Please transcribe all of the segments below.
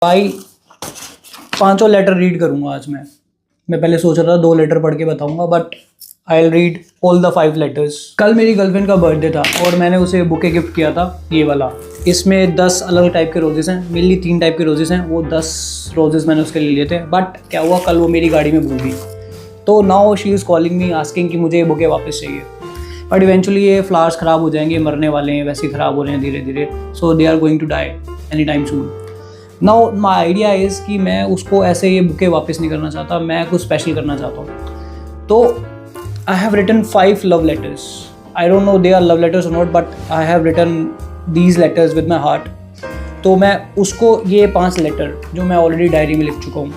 भाई 5 letter read करूँगा आज मैं पहले सोच रहा था 2 लेटर पढ़ के बताऊँगा, but I will read all the 5 letters. कल मेरी गर्लफ्रेंड का बर्थडे था और मैंने उसे बुके गिफ्ट किया था, ये वाला। इसमें 10 अलग टाइप के रोजेस हैं, मेनली 3 टाइप के रोजेस हैं। वो 10 रोजेस मैंने उसके लिए लिए थे, बट क्या हुआ, कल वो मेरी गाड़ी में भूल गई। तो now she is calling me asking कि मुझे ये बुके वापस चाहिए। बट इवेंचुअली ये फ्लावर्स ख़राब हो जाएंगे, मरने वाले हैं, वैसे ही ख़राब हो रहे हैं धीरे धीरे। So they are going to die any time soon. Now my idea is कि मैं उसको ऐसे ये बुके वापस नहीं करना चाहता, मैं कुछ स्पेशल करना चाहता हूँ। तो I have written 5 love letters. I don't know they are love letters और not, but I have written these letters with my heart. तो मैं उसको ये 5 लेटर जो मैं ऑलरेडी डायरी में लिख चुका हूँ,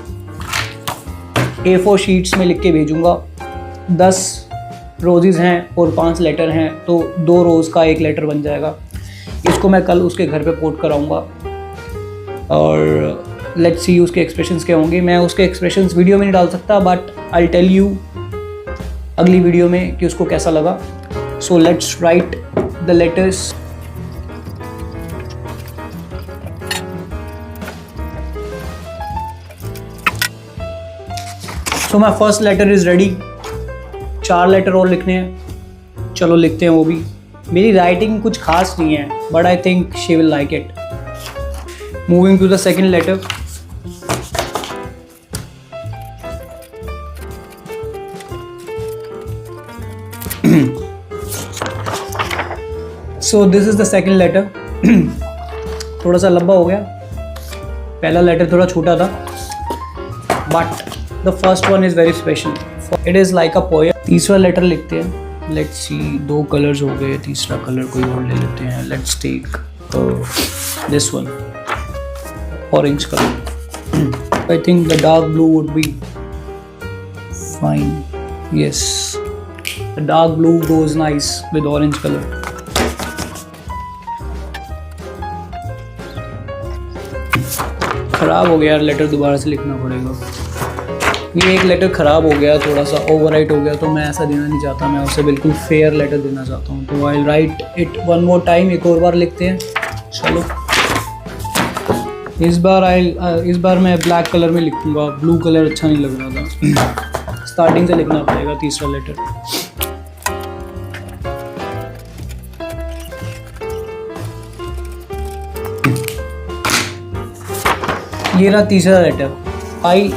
A4 शीट्स में लिख के भेजूँगा। 10 रोजेज़ हैं और 5 लेटर हैं, तो 2 रोज़ का 1 लेटर बन जाएगा। इसको मैं कल उसके घर पे पोस्ट कराऊँगा और लेट्स सी उसके एक्सप्रेशंस क्या होंगे। मैं उसके एक्सप्रेशंस वीडियो में नहीं डाल सकता, बट आई टेल यू अगली वीडियो में कि उसको कैसा लगा। So let's write the letters. So my first letter is ready. 4 letter और लिखने हैं, चलो लिखते हैं वो भी। मेरी राइटिंग कुछ खास नहीं है, but I think she will like it. Moving to the second letter. So this is the second letter. थोड़ा सा लंबा हो गया, पहला लेटर थोड़ा छोटा था, but the first one is very special. It is like a poem. तीसरा लेटर लिखते हैं। Let's see, 2 कलर्स हो गए, तीसरा कलर कोई और ले लेते हैं। Let's take this one. Orange color. I think the dark blue would be fine. Yes, the dark blue goes nice with orange color. खराब हो गया यार, लेटर दोबारा से लिखना पड़ेगा। ये एक लेटर खराब हो गया, थोड़ा सा ओवरराइट हो गया, तो मैं ऐसा देना नहीं चाहता। मैं उसे बिल्कुल फेयर लेटर देना चाहता हूँ। तो I will write it one more time. एक और बार लिखते हैं, चलो। इस बार मैं ब्लैक कलर में लिखूंगा, ब्लू कलर अच्छा नहीं लग रहा था। स्टार्टिंग से लिखना पड़ेगा तीसरा लेटर। ये रहा तीसरा लेटर। भाई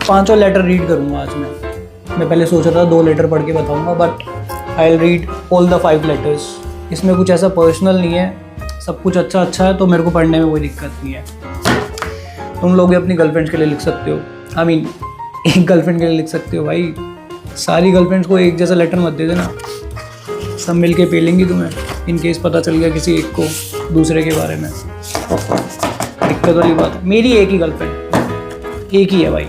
5 लेटर रीड करूंगा आज मैं पहले सोच रहा था 2 लेटर पढ़ के बताऊंगा, but I will read all the 5 letters. इसमें कुछ ऐसा पर्सनल नहीं है, सब कुछ अच्छा है, तो मेरे को पढ़ने में कोई दिक्कत नहीं है। तुम लोग भी अपनी गर्लफ्रेंड्स के लिए लिख सकते हो। आई मीन एक गर्लफ्रेंड के लिए लिख सकते हो। भाई सारी गर्लफ्रेंड्स को एक जैसा लेटर मत दे देना, सब मिल के पेलेंगी तुम्हें, इन केस पता चल गया किसी एक को दूसरे के बारे में। दिक्कत वाली बात। मेरी एक ही गर्लफ्रेंड, एक ही है भाई,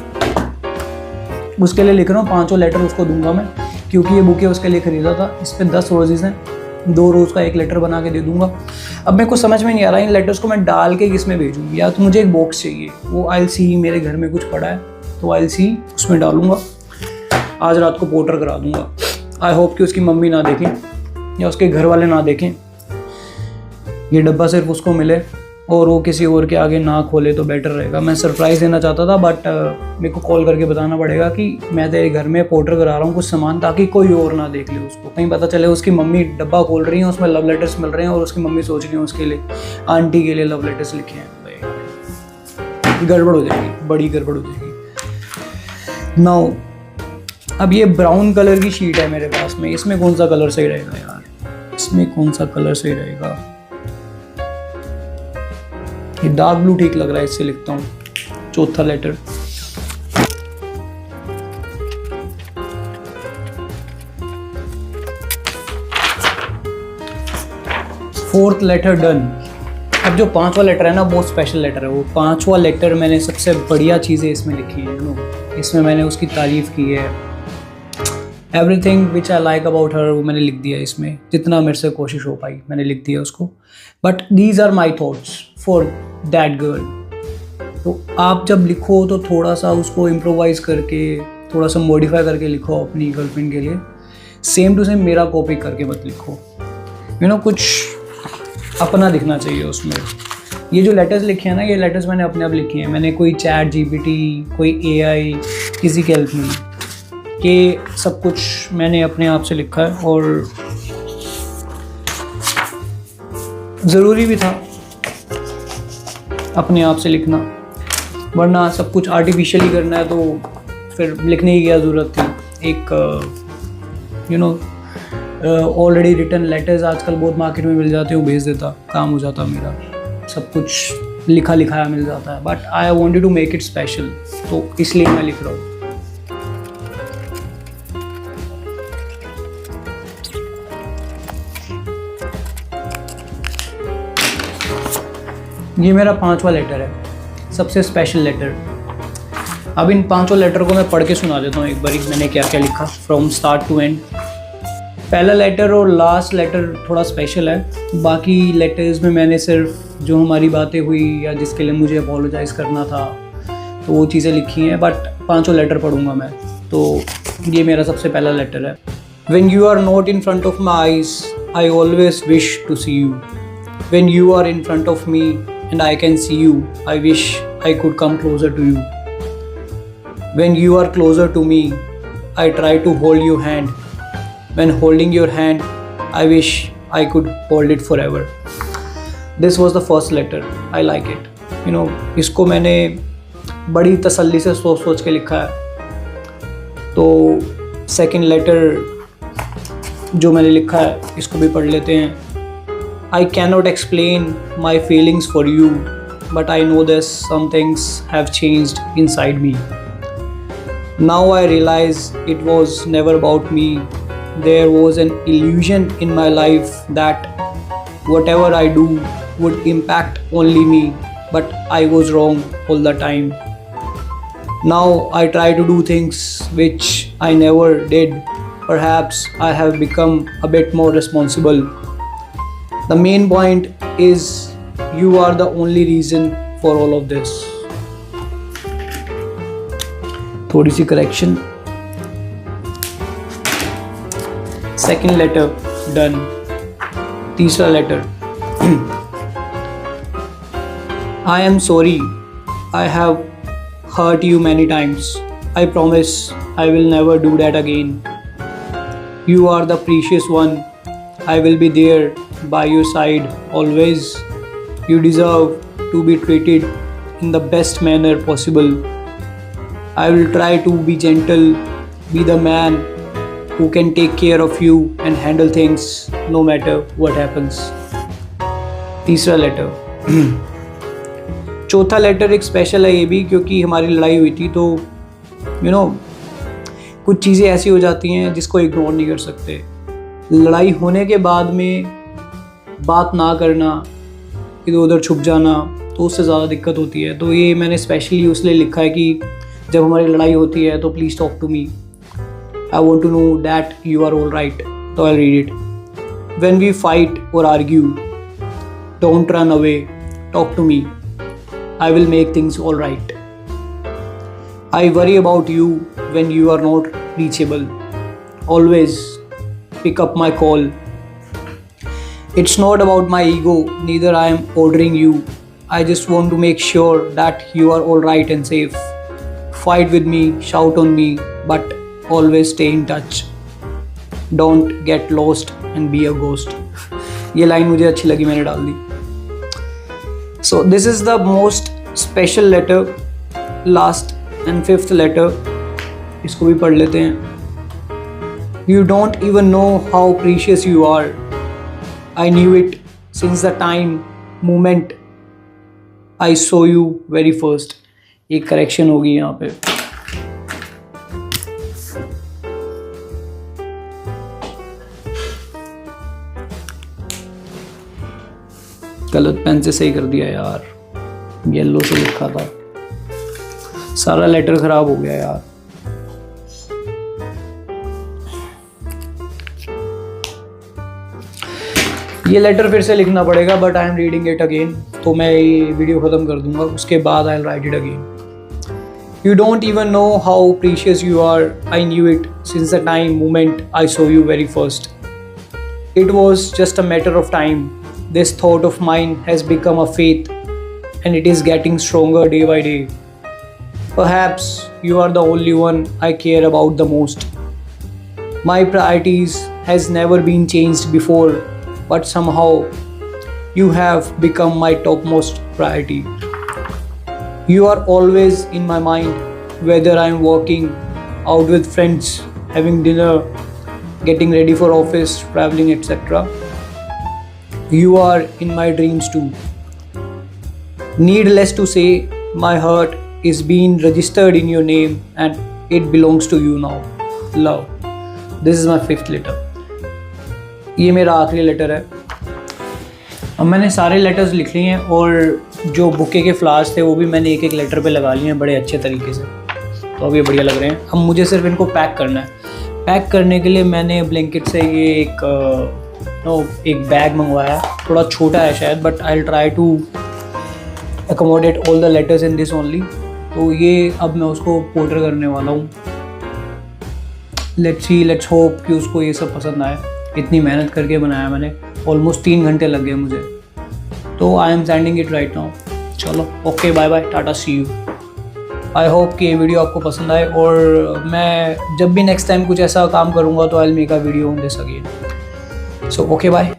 उसके लिए लिख रहा हूँ। 5 लेटर उसको दूंगा मैं, क्योंकि ये बुके उसके लिए ख़रीदा था। इस पर 10 रोजेज़ हैं, 2 रोज़ का 1 लेटर बना के दे दूंगा। अब मेरे को समझ में नहीं आ रहा इन लेटर्स को मैं डाल के किस में भेजूँ। या तो मुझे एक बॉक्स चाहिए, वो आई सी मेरे घर में कुछ पड़ा है, तो आई सी उसमें डालूंगा। आज रात को पोर्टर करा दूंगा। आई होप कि उसकी मम्मी ना देखें या उसके घर वाले ना देखें, ये डब्बा सिर्फ उसको मिले और वो किसी और के आगे ना खोले तो बेटर रहेगा। मैं सरप्राइज़ देना चाहता था, बट मेरे को कॉल करके बताना पड़ेगा कि मैं तेरे घर में पोर्टर करा रहा हूँ कुछ सामान, ताकि कोई और ना देख ले उसको। कहीं पता चले उसकी मम्मी डब्बा खोल रही है, उसमें लव लेटर्स मिल रहे हैं और उसकी मम्मी सोच रही है उसके लिए, आंटी के लिए लव लेटर्स लिखे हैं। गड़बड़ हो जाएगी, बड़ी गड़बड़ हो जाएगी। नाउ अब ये ब्राउन कलर की शीट है मेरे पास में, इसमें कौन सा कलर सही रहेगा यार? इसमें कौन सा कलर सही रहेगा? ये डार्क ब्लू ठीक लग रहा है, इससे लिखता हूँ चौथा लेटर। Fourth letter done. अब जो 5वां लेटर है ना, बहुत स्पेशल लेटर है। वो 5वां लेटर मैंने सबसे बढ़िया चीज़ें इसमें लिखी हैं। इसमें मैंने उसकी तारीफ की है। Everything which I like about her वो मैंने लिख दिया इसमें, जितना मेरे से कोशिश हो पाई मैंने लिख दिया उसको। But these are my thoughts for that girl. तो आप जब लिखो तो थोड़ा सा उसको इम्प्रोवाइज करके, थोड़ा सा मॉडिफाई करके लिखो अपनी गर्लफ्रेंड के लिए। सेम टू सेम मेरा कॉपी करके मत लिखो, कुछ अपना दिखना चाहिए उसमें। ये जो लेटर्स लिखे हैं ना, ये लेटर्स मैंने अपने आप लिखे हैं। मैंने कोई चैट जीपीटी, कोई एआई, किसी की हेल्प नहीं। ये सब कुछ मैंने अपने आप से लिखा है और ज़रूरी भी था अपने आप से लिखना, वरना सब कुछ आर्टिफिशियली करना है तो फिर लिखने की क्या ज़रूरत थी। एक ऑलरेडी रिटन लेटर्स आजकल बहुत मार्केट में मिल जाते हैं, वो भेज देता, काम हो जाता मेरा। सब कुछ लिखा लिखाया मिल जाता है, but I wanted to make it special, तो इसलिए मैं लिख रहा हूँ। ये मेरा 5वां लेटर है, सबसे स्पेशल लेटर। अब इन 5 लेटर को मैं पढ़ के सुना देता हूँ एक बार मैंने क्या क्या लिखा फ्रॉम स्टार्ट टू एंड। पहला लेटर और लास्ट लेटर थोड़ा स्पेशल है, बाकी लेटर्स में मैंने सिर्फ जो हमारी बातें हुई या जिसके लिए मुझे अपोलोजाइज़ करना था तो वो चीज़ें लिखी हैं, बट 5 लेटर पढ़ूँगा मैं। तो ये मेरा सबसे पहला लेटर है। When you are not in front of my eyes, I always wish to see you. When you are in front of me and I can see you, I wish I could come closer to you. When you are closer to me, I try to hold your hand. When holding your hand, I wish I could hold it forever. This was the first letter. I like it. इसको मैंने बड़ी तसल्ली से सोच के लिखा है। तो सेकंड लेटर जो मैंने लिखा है इसको भी पढ़ लेते हैं। I cannot explain my feelings for you, but I know that some things have changed inside me. Now I realize it was never about me. There was an illusion in my life that whatever I do would impact only me, but I was wrong all the time. Now I try to do things which I never did. Perhaps I have become a bit more responsible. The main point is you are the only reason for all of this. थोड़ी सी correction. Second letter done. तीसरा letter. I am sorry. I have hurt you many times. I promise I will never do that again. You are the precious one. I will be there by your side always. You deserve to be treated in the best manner possible. I will try to be gentle, be the man who can take care of you and handle things no matter what happens. तीसरा letter. चौथा letter एक special है ये भी, क्योंकि हमारी लड़ाई हुई थी तो कुछ चीज़ें ऐसी हो जाती हैं जिसको इग्नोर नहीं कर सकते। लड़ाई होने के बाद में बात ना करना, इधर उधर छुप जाना, तो उससे ज़्यादा दिक्कत होती है। तो ये मैंने स्पेशली उसलिए लिखा है कि जब हमारी लड़ाई होती है तो please talk to me. I want to know that you are all right. तो I read it. When we fight और argue, don't run away, talk to me. I will make things all right. I worry about you when you are not reachable. Always pick up my call. It's not about my ego, neither I am ordering you. I just want to make sure that you are all right and safe. Fight with me, shout on me, but always stay in touch. Don't get lost and be a ghost. ये line मुझे अच्छी लगी, मैंने डाल दी। So this is the most special letter, last and fifth letter. इसको भी पढ़ लेते हैं। You don't even know how precious you are. I knew it since the moment I saw you very first. एक करेक्शन होगी यहाँ पे। गलत पेन से सही कर दिया यार, येलो से लिखा था, सारा लेटर खराब हो गया यार। ये लेटर फिर से लिखना पड़ेगा, but I am reading it again. तो मैं ये वीडियो ख़त्म कर दूंगा, उसके बाद I will write it again. You don't even know how precious you are. I knew it since the moment I saw you very first. It was just a matter of time. This thought of mine has become a faith. and it is getting stronger day by day. Perhaps you are the only one I care about the most. My priorities has never been changed before, but somehow you have become my topmost priority. You are always in my mind, whether I am working out with friends, having dinner, getting ready for office, traveling, etc. You are in my dreams too. Needless to say, my heart is being registered in your name and it belongs to you now. Love. This is my 5th letter. ये मेरा आखिरी letter है. अब मैंने सारे letters लिख लिए हैं और जो बुके के फ्लावर्स थे वो भी मैंने एक एक लेटर पे लगा लिए हैं बड़े अच्छे तरीके से. तो अब ये बढ़िया लग रहे हैं. अब मुझे सिर्फ इनको पैक करना है. पैक करने के लिए मैंने ब्लैंकेट से ये एक बैग मंगवाया. थोड़ा छोटा है शायद, but I will try to accommodate all the letters in this only. तो ये अब मैं उसको पोर्टर करने वाला हूँ. लेट्स होप कि उसको ये सब पसंद आए. इतनी मेहनत करके बनाया मैंने, ऑलमोस्ट 3 घंटे लग गए मुझे. तो I am sending it right now. चलो okay, bye bye, tata, see you. I hope कि ये वीडियो आपको पसंद आए और मैं जब भी नेक्स्ट टाइम कुछ ऐसा काम करूँगा तो I will make a video on this again. So okay, bye.